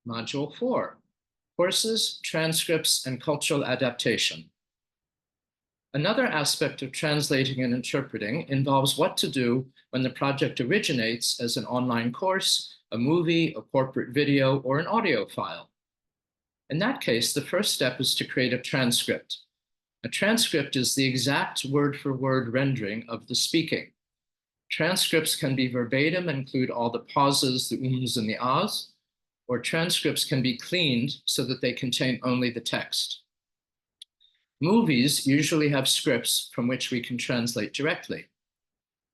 Module 4, Courses, Transcripts, and Cultural Adaptation. Another aspect of translating and interpreting involves what to do when the project originates as an online course, a movie, a corporate video, or an audio file. In that case, the first step is to create a transcript. A transcript is the exact word-for-word rendering of the speaking. Transcripts can be verbatim and include all the pauses, the ums, and the ahs, or transcripts can be cleaned so that they contain only the text. Movies usually have scripts from which we can translate directly,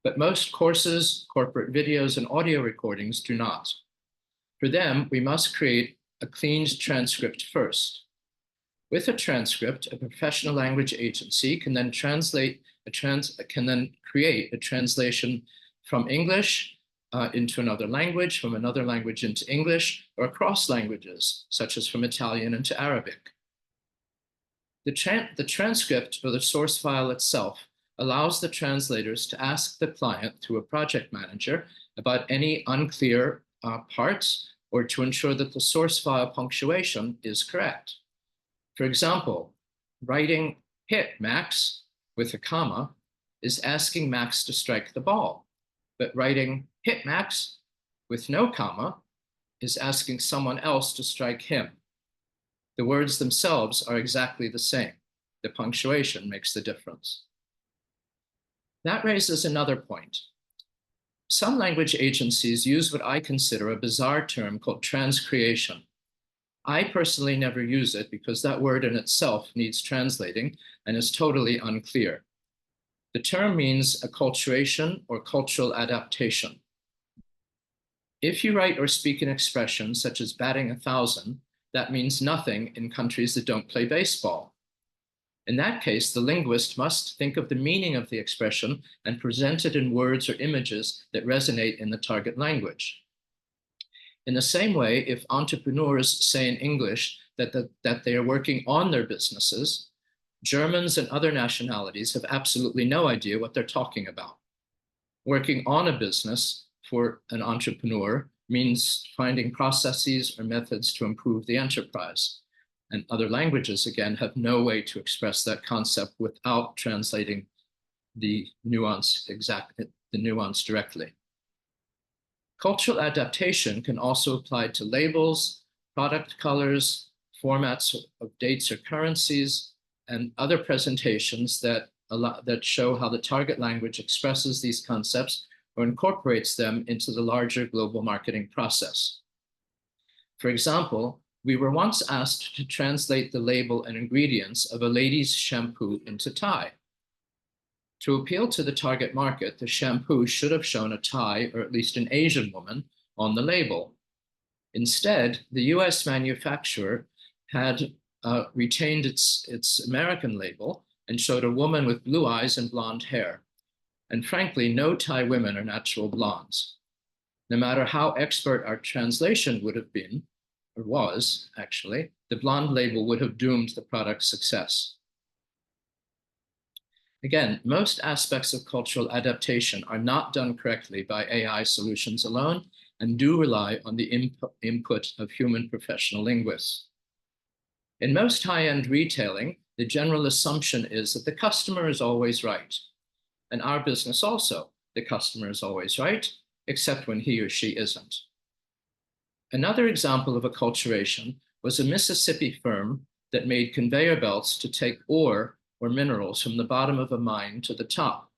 but most courses, corporate videos, and audio recordings do not. For them, we must create a cleaned transcript first. With a transcript, a professional language agency can then create a translation from English into another language, from another language into English, or across languages, such as from Italian into Arabic. The transcript, or the source file itself, allows the translators to ask the client through a project manager about any unclear parts, or to ensure that the source file punctuation is correct. For example, writing "hit Max" with a comma is asking Max to strike the ball, but writing "hit Max" with no comma is asking someone else to strike him. The words themselves are exactly the same. The punctuation makes the difference. That raises another point. Some language agencies use what I consider a bizarre term called transcreation. I personally never use it because that word in itself needs translating and is totally unclear. The term means acculturation or cultural adaptation. If you write or speak an expression such as batting 1,000, that means nothing in countries that don't play baseball. In that case, the linguist must think of the meaning of the expression and present it in words or images that resonate in the target language. In the same way, if entrepreneurs say in English that they are working on their businesses, Germans and other nationalities have absolutely no idea what they're talking about. Working on a business for an entrepreneur means finding processes or methods to improve the enterprise. And other languages, again, have no way to express that concept without translating the nuance directly. Cultural adaptation can also apply to labels, product colors, formats of dates or currencies, and other presentations that show how the target language expresses these concepts or incorporates them into the larger global marketing process. For example, we were once asked to translate the label and ingredients of a lady's shampoo into Thai. To appeal to the target market, the shampoo should have shown a Thai, or at least an Asian woman, on the label. Instead, the US manufacturer had retained its American label and showed a woman with blue eyes and blonde hair. And frankly, no Thai women are natural blondes. No matter how expert our translation would have been, or was actually, the blonde label would have doomed the product's success. Again, most aspects of cultural adaptation are not done correctly by AI solutions alone and do rely on the input of human professional linguists. In most high-end retailing, the general assumption is that the customer is always right. And our business also, the customer is always right, except when he or she isn't. Another example of acculturation was a Mississippi firm that made conveyor belts to take ore or minerals from the bottom of a mine to the top.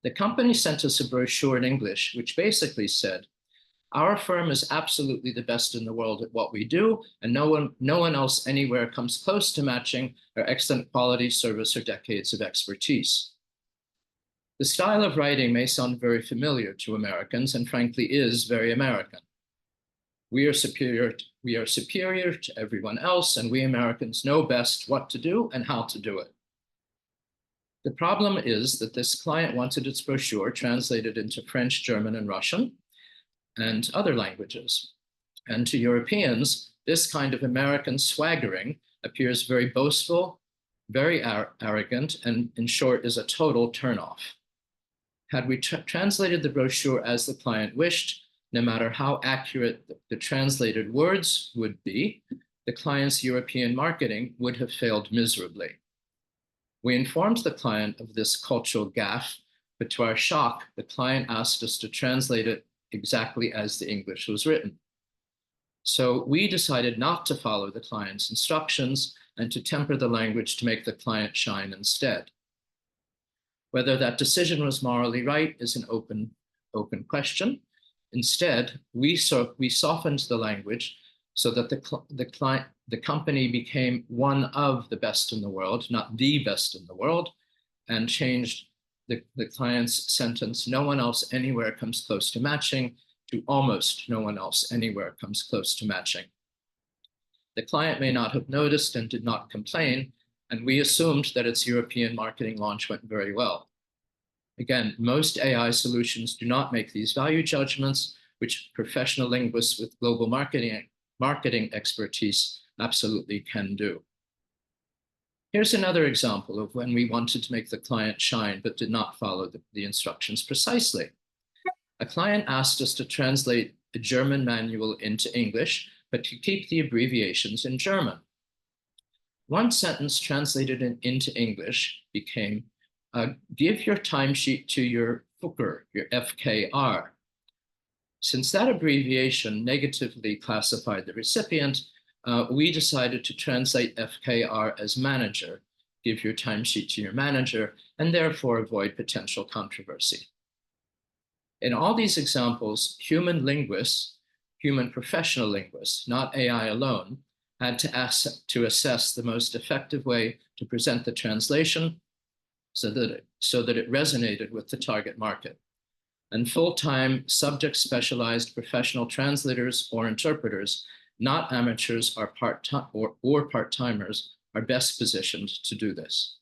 The company sent us a brochure in English, which basically said, "Our firm is absolutely the best in the world at what we do, and no one else anywhere comes close to matching our excellent quality, service, or decades of expertise." The style of writing may sound very familiar to Americans, and frankly is very American. We are superior to everyone else, and we Americans know best what to do and how to do it. The problem is that this client wanted its brochure translated into French, German, and Russian, and other languages. And to Europeans, this kind of American swaggering appears very boastful, very arrogant, and in short, is a total turnoff. Had we translated the brochure as the client wished, no matter how accurate the translated words would be, the client's European marketing would have failed miserably. We informed the client of this cultural gaffe, but to our shock, the client asked us to translate it exactly as the English was written. So we decided not to follow the client's instructions and to temper the language to make the client shine instead. Whether that decision was morally right is an open question. Instead, we softened the language so that the company became one of the best in the world, not the best in the world, and changed the client's sentence, "No one else anywhere comes close to matching," to "almost no one else anywhere comes close to matching." The client may not have noticed and did not complain, and we assumed that its European marketing launch went very well. Again, most AI solutions do not make these value judgments, which professional linguists with global marketing expertise absolutely can do. Here's another example of when we wanted to make the client shine but did not follow the instructions precisely. A client asked us to translate a German manual into English, but to keep the abbreviations in German. One sentence translated into English became, "Give your timesheet to your FUKR, your FKR." Since that abbreviation negatively classified the recipient, we decided to translate FKR as manager, "Give your timesheet to your manager," and therefore avoid potential controversy. In all these examples, human linguists, human professional linguists, not AI alone, had to assess the most effective way to present the translation so that it resonated with the target market. And full-time, subject-specialized professional translators or interpreters, not amateurs or part-timers, are best positioned to do this.